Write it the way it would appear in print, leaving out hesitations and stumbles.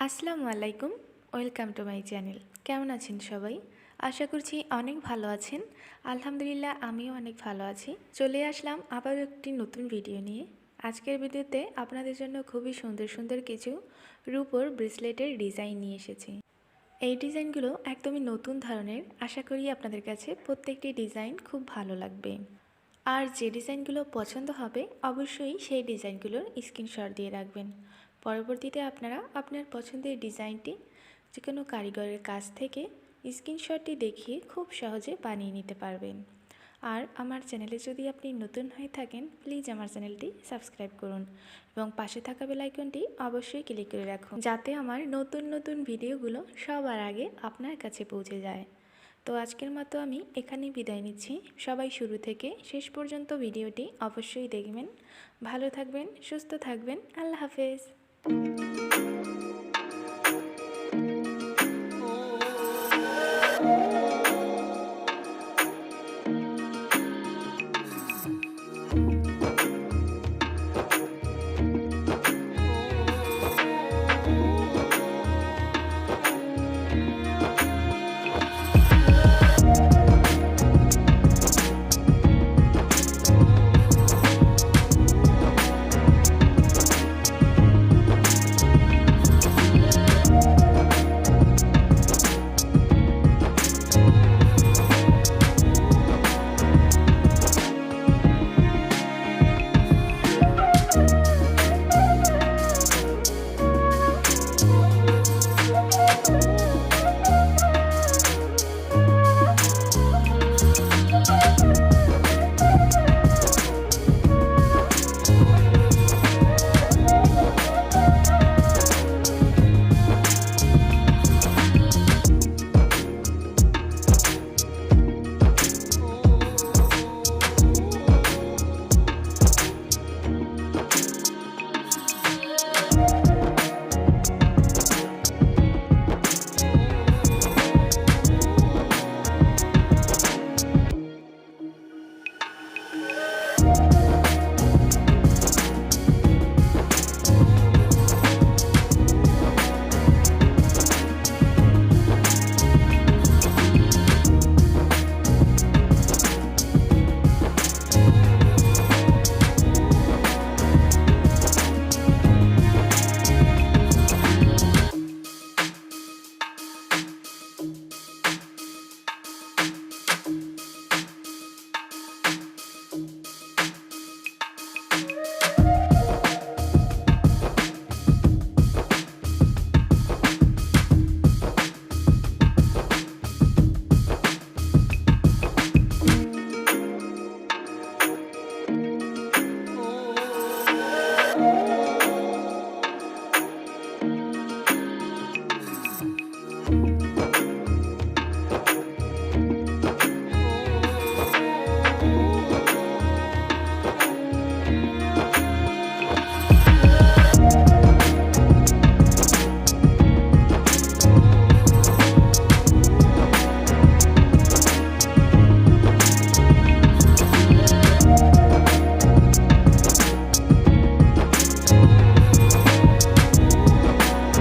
আসসালামু আলাইকুম। Welcome to my channel. কেমন আছেন সবাই? আশা করছি অনেক ভালো আছেন। আলহামদুলিল্লাহ আমিও অনেক ভালো আছি। চলে আসলাম আবারও একটি নতুন ভিডিও নিয়ে। আজকের ভিডিওতে আপনাদের জন্য খুবই সুন্দর সুন্দর কিছু রুপোর ব্রেসলেটের ডিজাইন নিয়ে এসেছি। এই ডিজাইনগুলো একদমই নতুন ধরনের। আশা করি আপনাদের কাছে প্রত্যেকটি ডিজাইন খুব ভালো লাগবে। আর যে ডিজাইনগুলো পছন্দ হবে অবশ্যই সেই ডিজাইনগুলোর স্ক্রিনশট দিয়ে রাখবেন। পরবর্তীতে আপনারা আপনার পছন্দের ডিজাইনটি যে কোনো কারিগরের কাছ থেকে স্ক্রিনশটটি দেখিয়ে খুব সহজে বানিয়ে নিতে পারবেন। আর আমার চ্যানেলে যদি আপনি নতুন হয়ে থাকেন প্লিজ আমার চ্যানেলটি সাবস্ক্রাইব করুন এবং পাশে থাকা বেল আইকনটি অবশ্যই ক্লিক করে রাখুন, যাতে আমার নতুন নতুন ভিডিওগুলো সবার আগে আপনার কাছে পৌঁছে যায়। তো আজকের মতো আমি এখানেই বিদায় নিচ্ছি। সবাই শুরু থেকে শেষ পর্যন্ত ভিডিওটি অবশ্যই দেখবেন। ভালো থাকবেন, সুস্থ থাকবেন। আল্লাহ হাফেজ।